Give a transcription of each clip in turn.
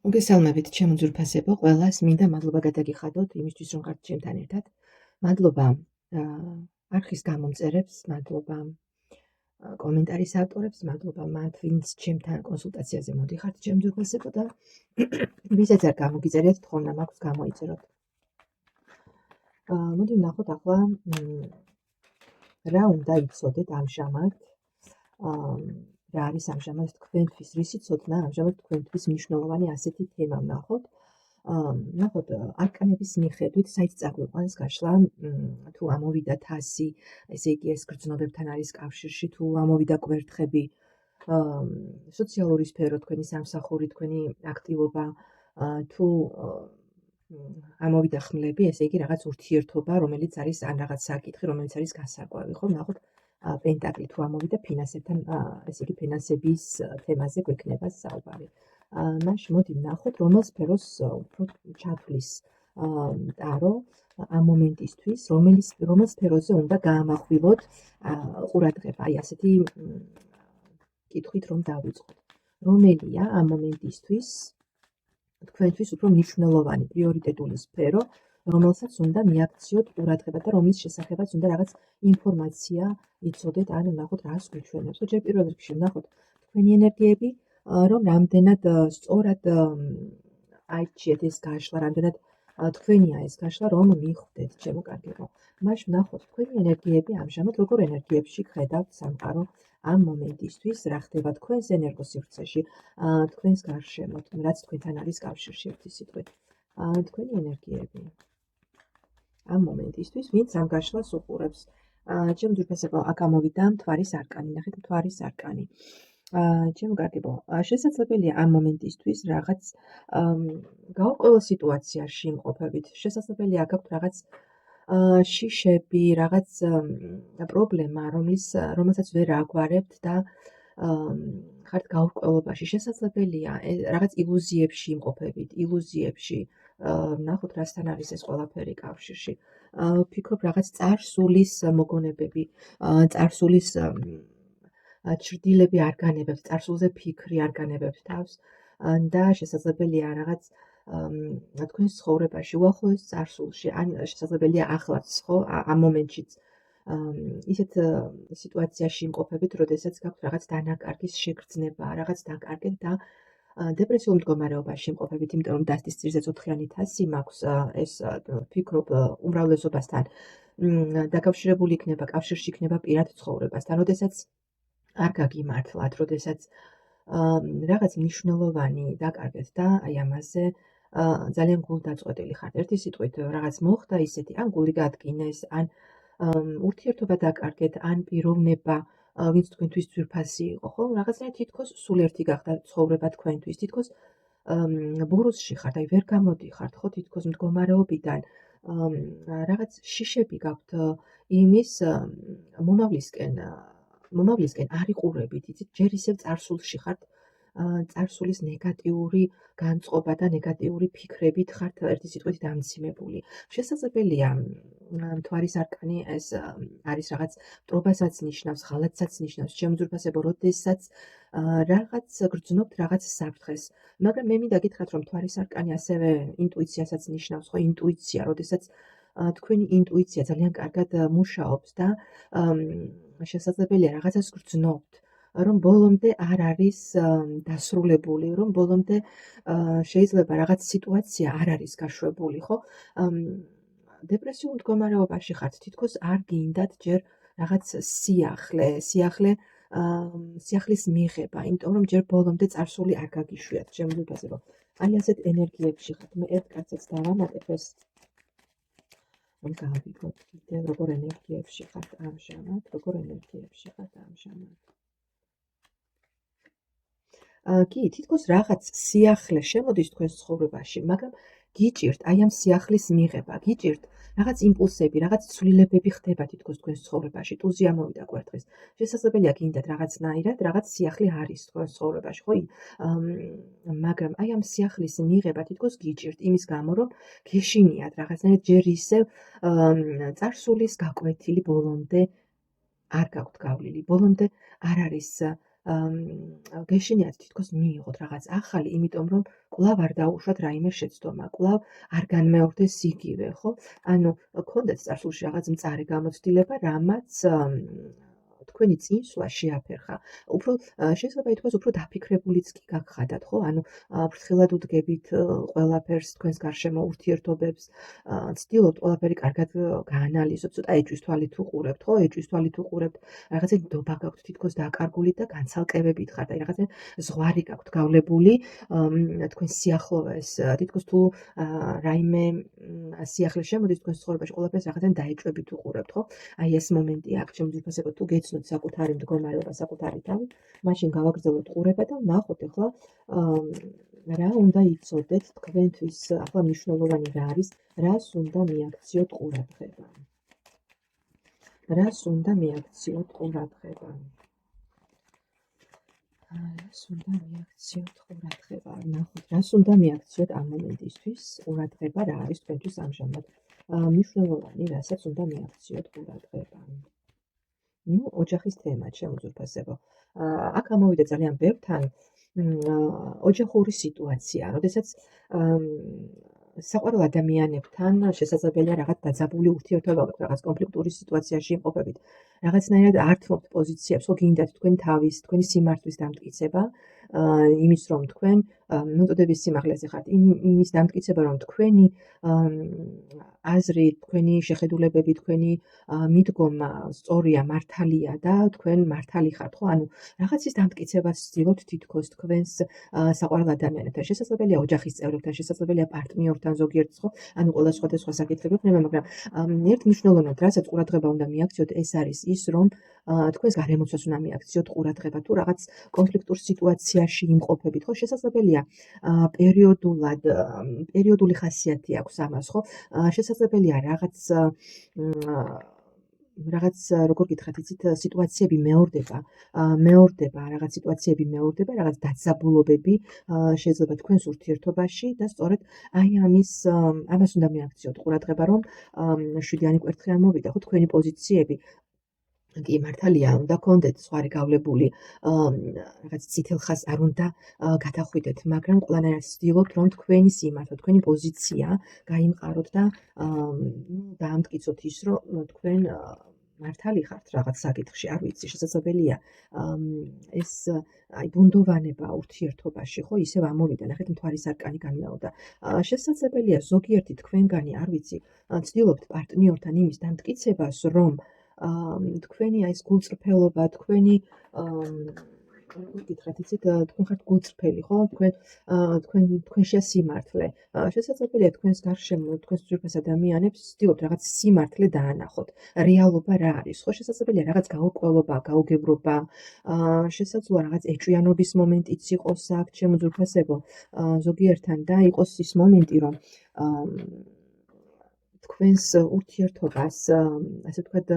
მოგესალმებით, ჩემო ძვირფასებო, ყველას მინდა მადლობა გადაგიხადოთ იმისთვის, რომ ხართ ჩემთან ერთად. მადლობა არხის გამომწერებს, მადლობა კომენტარის ავტორებს, მადლობა მათ, ვინც ჩემთან კონსულტაციაზე მოდიხართ, ჩემო ძვირფასებო და ვისაც არ გამოგიწერეთ, თხოვნა მაქვს გამოიწეროთ. მოდი ვნახოთ ახლა რა უნდა იცოდეთ ამჟამად. რა არის ამჟამად თქვენთვის რისი ცოდნა ამჟამად თქვენთვის მნიშვნელოვანი ასეთი თემა ვნახოთ. ვნახოთ არკანების მიხედვით საით წაგვიყვანს გაშლა, თუ ამოვიდა თასი, ესე იგი ეს გრძნობებთან არის კავშირში, თუ ამოვიდა კვერთხები, სოციალური სფერო, თქვენი სამსახური, თქვენი აქტივობა, თუ ამოვიდა ხმლები, ესე იგი რაღაც ურთიერთობა, რომელიც არის ან რაღაც საკითხი, რომელიც არის გასაკვევი, ხო? ვნახოთ პენტაკლი თუ ამოვიდა ფინანსებთან, ესე იგი ფინანსების თემაზე გვექნება საუბარი. მაშინ მოდი ვნახოთ, რომელ სფეროს უფრო ჩათვლის ტარო ამ მომენტისთვის, რომელ სფეროზე უნდა გაამახვილოთ ყურადღება. აი ასეთი კითხვით რომ დავიწყოთ. რომელია ამ მომენტისთვის თქვენთვის უფრო მნიშვნელოვანი პრიორიტეტული სფერო, რომელსაც უნდა მიაქციოთ ყურადღება და რომლის შესახებაც უნდა რაღაც ინფორმაცია იცოდეთ, ან ვნახოთ რას გვიჩვენებს. ჯერ პირველ რიგში ვნახოთ თქვენი ენერგიები, რომ რამდენად სწორად აირჩიეთ ეს გაშლა, რამდენად თქვენია ეს გაშლა, რომ მიხვდეთ, ჩემო კარგებო. მაშინ ვნახოთ თქვენი ენერგიები ამჟამად როგორ ენერგიებში ხედავთ სამყარო ამ მომენტისთვის, რა ხდება თქვენს ენერგოსივრცეში, თქვენს გარშემო, რაც თქვენთან არის კავშირში ერთი სიტყვით. თქვენი ენერგიები ამ მომენტისთვის, ვინც ამ გაშლას უყურებს. ჩემო ძვირფასებო, აქ ამოვიდა მთვარის არკანი, ნახეთ მთვარის არკანი. ჩემო კარგებო, შესაძლებელია ამ მომენტისთვის რაღაც გაურკვეველ სიტუაციაში იმყოფებით. შესაძლებელია გაქვთ რაღაც შიშები, რაღაც პრობლემა, რომელსაც ვერ აგვარებთ და ხართ გაურკვევლობაში. შესაძლებელია რაღაც ილუზიებში იმყოფებით, ილუზიებში. ვნახოთ რასთან არის ეს ყველაფერი კავშირში. ვფიქრობ რაღაც წარსულის მოგონებები, წარსულის ჩრდილები არ განებებთ, წარსულზე ფიქრი არ განებებთ თავს და შესაძლებელია რაღაც თქვენს ცხოვრებაში, უახლოეს წარსულში, ან შესაძლებელია ახლაც, ხო, ამ მომენტშიც ისეთ სიტუაციაში იმყოფებით, როდესაც გაქვთ რაღაც დანაკარგის შეგრძნება, რაღაც დაკარგეთ და დეპრესიულ მდგომარეობაში იმყოფებით, იმიტომ რომ დასდის ძირზე ოთხიანი თასი მაქვს, ეს ვფიქრობ უმრავლესობასთან დაკავშირებული იქნება, კავშირში იქნება პირად ცხოვრებასთან, როდესაც არ გაგიმართლათ, როდესაც რაღაც მნიშვნელოვანი დაკარგეთ და აი ამაზე ძალიან გულდაწყვეტილი ხართ. ერთი სიტყვით რაღაც მოხდა ისეთი, ან გული გაადგინეს, ან ურთიერთობა დაკარგეთ, ან პიროვნება, ვინც თქვენთვის ძვირფასი იყო, ხო? რაღაცნაირად თითქოს სულ ერთი გახდა ცხოვრება თქვენთვის, თითქოს ბურუსში ხართ, აი ვერ გამოდიხართ, ხო? თითქოს მდგომარეობიდან რაღაც შიშები გაქვთ იმის მომავლისკენ არ იყურებით, იცით, ჯერ ისევ წარსულში ხართ, წარსულის ნეგატიური განწყობა და ნეგატიური ფიქრებით ხართ ერთი სიტყვით დამძიმებული. შესაძლებელია მთვარის არკანი ეს არის რაღაც მტრობასაც ნიშნავს, ღალატსაც ნიშნავს, ჩემო ძვირფასებო, როდესაც რაღაც გრძნობთ რაღაც საფრთხეს. მაგრამ მე მინდა გითხრათ, რომ მთვარის არკანი ასევე ინტუიციასაც ნიშნავს, ხო, ინტუიცია, როდესაც თქვენი ინტუიცია ძალიან კარგად მუშაობს და შესაძლებელია რაღაცას გრძნობთ, რომ ბოლომდე არ არის დასრულებული, რომ ბოლომდე შეიძლება რაღაც სიტუაცია არ არის გაშვებული, ხო? დეპრესიულ მდგომარეობაში ხართ, თითქოს არ გინდათ ჯერ რაღაც სიახლის მიღება, იმიტომ რომ ჯერ ბოლომდე წარსული არ გაგიშვიათ, ჩემო ძვირფასებო. აი ასეთ ენერგიებში ხართ. მე ერთ კაცებს დავამატებ ეს რომ გავიგოთ კიდევ როგორ ენერგიებში ხართ ამჟამად, კი, თითქოს რაღაც სიახლე შემოდის თქვენს ცხოვრებაში, მაგრამ გიჭირთ აი ამ სიახლის მიღება, გიჭირთ რაღაც იმპულსები, რაღაც ცვლილებები ხდება თითქოს თქვენს ცხოვრებაში, ტუზი ამოვიდა კვერთხის. შესაძლებელია გინდათ რაღაცნაირად, რაღაც სიახლე არის თქვენს ცხოვრებაში, ხო? მაგრამ აი ამ სიახლის მიღება თითქოს გიჭირთ იმის გამო, რომ გეშინიათ რაღაცნაირად ჯერ ისევ წარსულის გაკვეთილი ბოლომდე არ გაქვთ გავლილი, ბოლომდე არ არის გეშინიათ თითქოს მიიღოთ რაღაც ახალი, იმიტომ რომ კვლავ არ დაუშვათ რაიმე შეცდომა, კვლავ არ განმეორდეს იგივე, ხო? ანუ გქონდეთ წარსულში რაღაც მწარე გამოცდილება, რამაც თქვენი წინსვლა შეაფერხა. უფრო შეიძლება ითქვას, უფრო დაფიქრებულიც კი გაგხადათ, ხო? ანუ ფრთხილად უდგებით ყველაფერს, თქვენს გარშემო ურთიერთობებს, ცდილობთ ყველაფერი კარგად გაანალიზოთ, ცოტა ეჭვის თვალით უყურებთ, ხო? ეჭვის თვალით უყურებთ, რაღაცა ნდობა გაქვთ თითქოს დაკარგული და განცალკევებით ხართ, აი რაღაცა ზღვარი გაქვთ გავლებული თქვენ სიახლოვეს, თითქოს თუ რაიმე სიახლე შემოდის თქვენს ცხოვრებაში, ყველაფერს რაღაცა დაეჭვებით უყურებთ, ხო? აი ეს მომენტია აქ შემოძვირფასებოდ თუ გეცნოთ საკუთარი მდგომარეობა, საკუთარი თავი, მაშინ გავაგრძელოთ ყურება და ვნახოთ ახლა რა უნდა იცოდეთ თქვენთვის, ახლა მნიშვნელოვანი რა არის, რას უნდა მიაქციოთ ყურადღება. რას უნდა მიაქციოთ ყურადღება. რას უნდა მიაქციოთ ყურადღება. ნახოთ, რას უნდა მიაქციოთ ამ მომენტისთვის ყურადღება, რა არის თქვენთვის ამჟამად მნიშვნელოვანი, რასაც უნდა მიაქციოთ ყურადღება. ოჯახის თემა, შემოძვირფასებო. აქ ამოვიდა ძალიან ბევრთან ოჯახური სიტუაცია, როდესაც საყვარელ ადამიანებთან შესაძლებელია რაღაც დაძაბული ურთიერთობა გაქვთ, რაღაც კონფლიქტური სიტუაციაში იმყოფებით. რაღაცნაირად არ თმობთ პოზიციებს, ხო გინდათ თქვენი თავის, თქვენი სიმართლის დამტკიცება, იმის რომ თქვენ მოწოდების სიმაღლეზე ხართ, იმის დამტკიცება რომ თქვენი აზრი, თქვენი შეხედულებები, თქვენი მიდგომა სწორია, მართალია და თქვენ მართალი ხართ, ხო? ანუ რაღაცის დამტკიცებას ვცდილობთ თითქოს თქვენს საყვარელ ადამიანებთან. შესაძლებელია ოჯახის წევრებთან, შესაძლებელია პარტნიორთან ზოგიერთს, ხო? ანუ ყველა სხვადასხვა საკითხი გვექნება, მაგრამ ერთ მნიშვნელოვნად, რასაც ყურადღება უნდა მიაქციოთ, ეს არის ის, რომ თქვენს გარემოცვას უნდა მიაქციოთ ყურადღება, თუ რაღაც კონფლიქტურ სიტუაციაში იმყოფებით, ხო? შესაძლებელია პერიოდული ხასიათი აქვს ამას, ხო? შესაძლებელია რაღაც როგორ გითხრათ, იცით, სიტუაციები მეორდება, რაღაც სიტუაციები მეორდება, რაღაც დაძაბულობები შეიძლება თქვენს ურთიერთობაში და სწორედ აი ამას უნდა მიაქციოთ ყურადღება, რომ შვიდიანი კვერთხი ამოვიდა, ხო, თქვენი პოზიციები კი მართალია, უნდა გქონდეთ ზღვარი გავლებული, რაღაც წითელ ხაზს არ უნდა გადახვიდეთ, მაგრამ ყველანაირად ვცდილობთ, რომ თქვენი სიმართლე, თქვენი პოზიცია გაიმყაროთ და დაამტკიცოთ ის, რომ თქვენ მართალი ხართ რაღაც საკითხში, არ ვიცი, შესაძლებელია ეს აი ბუნდოვანება ურთიერთობაში, ხო, ისევ ამოვიდა, ნახეთ, მთვარის არკანი განმეორდა. შესაძლებელია ზოგიერთი თქვენგანი, არ ვიცი, ცდილობთ პარტნიორთან იმის დამტკიცებას, რომ თქვენი აი ეს გულწრფელობა, თქვენი როგორ გითხრათ, იცით, თქვენ ხართ გულწრფელი, ხო? თქვენშია სიმართლე. შესაძლებელია თქვენს გარშემო, თქვენს ძვირფას ადამიანებს ვცდილობთ რაღაც სიმართლე დაანახოთ. რეალობა რა არის, ხო? შესაძლებელია რაღაც გაურკვევლობა, გაუგებრობა, შესაძლოა რაღაც ეჭვიანობის მომენტიც იყოს აქ, შემოძვირფასებო, ზოგიერთთან და იყოს ის მომენტი, რომ თქვენს ურთიერთობას, ასე ვთქვათ,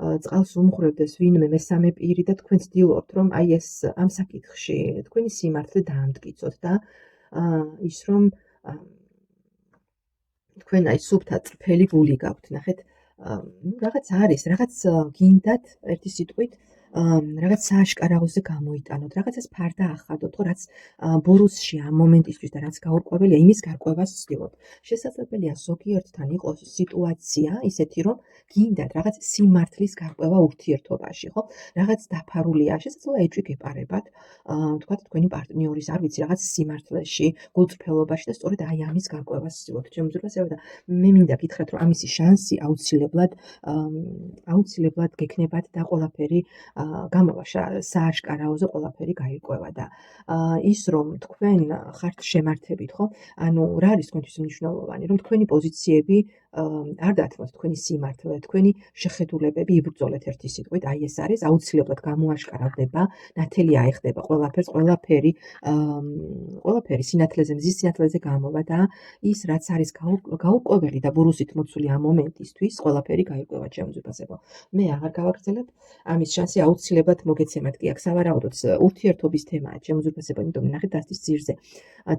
წყალს უმღვრევდეს ვინმე მესამე პირი და თქვენ ცდილობთ, რომ აი ეს ამ საკითხში თქვენი სიმართლე დაამტკიცოთ და ის რომ თქვენ აი სუფთა წრფელი გული გაქვთ, ნახეთ, რაღაც არის, რაღაც გინდათ ერთი სიტყვით, რაღაც სააშკარაოზე გამოიტანოთ, რაღაცას ფარდა ახადოთ, ხო, რაც ბორუსში ამ მომენტისთვის და რაც გაურკვეველია, იმის გარკვევას ვცდილობთ. შესაძლებელია ზოგიერთთან იყოს სიტუაცია ისეთი, რომ გინდათ რაღაც სიმართლის გარკვევა ურთიერთობაში, ხო? რაღაც დაფარულია, შესაძლოა ეჭვი გეპარებათ, თქვათ თქვენი პარტნიორის, არ ვიცი, რაღაც სიმართლეში, გულწრფელობაში და სწორედ აი ამის გარკვევას ვცდილობთ. შემოძვირფასებო და მე მინდა გითხრათ, რომ ამისი შანსი აუცილებლად გექნებათ და ყველაფერი გამოვა სააშკარაოზე ყველაფერი გაირკვევა და ის რომ თქვენ ხართ შემართებით, ხო? ანუ რა არის თქვენთვის მნიშვნელოვანი, რომ თქვენი პოზიციები არ დათმოთ, თქვენი სიმართლე, თქვენი შეხედულებები იბრძოლეთ ერთი სიტყვით, აი ეს არის აუცილებლად გამოაშკარავდება, ნათელი აეხდება ყველაფერს, ყველაფერი სინათლეზე, მზის სინათლეზე გამოვა და ის რაც არის გაურკვეველი და ბურუსით მოცული ამ მომენტისთვის, ყველაფერი გაირკვევა, შემოძვირფასებო. მე აღარ გავაგრძელებ, ამის შანსი აუცილებლად მოგეცემათ კი აქ სავარაუდოდ ურთიერთობის თემაა, შემოძვირფასებო, იმიტომ ნახეთ თასის ძირზე,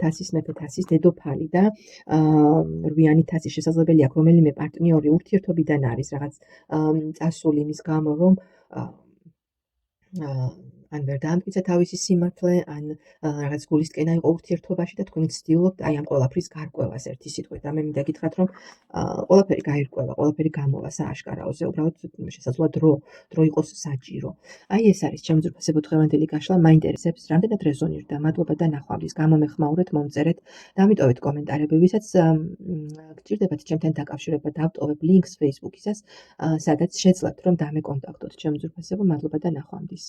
თასის მეფე, თასის დედოფალი და 8-იანი თასი შესაძლებელია აქ რომელიმე პარტნიორი ურთიერთობიდან არის რაღაც წასული იმის გამო, რომ ან ვერ დაამტკიცა თავისი სიმართლე, ან რაღაც გულისკენა იყო ურთიერთობაში და თქვენ ცდილობთ აი ამ ყველაფრის გარკვევას ერთი სიტყვით. და მე მინდა გითხრათ, რომ ყველაფერი გაირკვევა, ყველაფერი გამოვა სააშკარაოზე, უბრალოდ შესაძლოა დრო იყოს საჭირო. აი ეს არის ჩემი ძვირფასებო დღევანდელი გაშლა, მაინტერესებს რამდენად რეზონირდა. მადლობა და ნახვამდის. გამომეხმაურეთ, მომწერეთ, დამიტოვეთ კომენტარები, ვისაც გჭირდებათ ჩემთან დაკავშირება, დავტოვებ ლინკს Facebook-ისას, სადაც შეძლებთ რომ დამეკონტაქტოთ. ჩემი ძვირფასებო, მადლობა და ნახვამდის.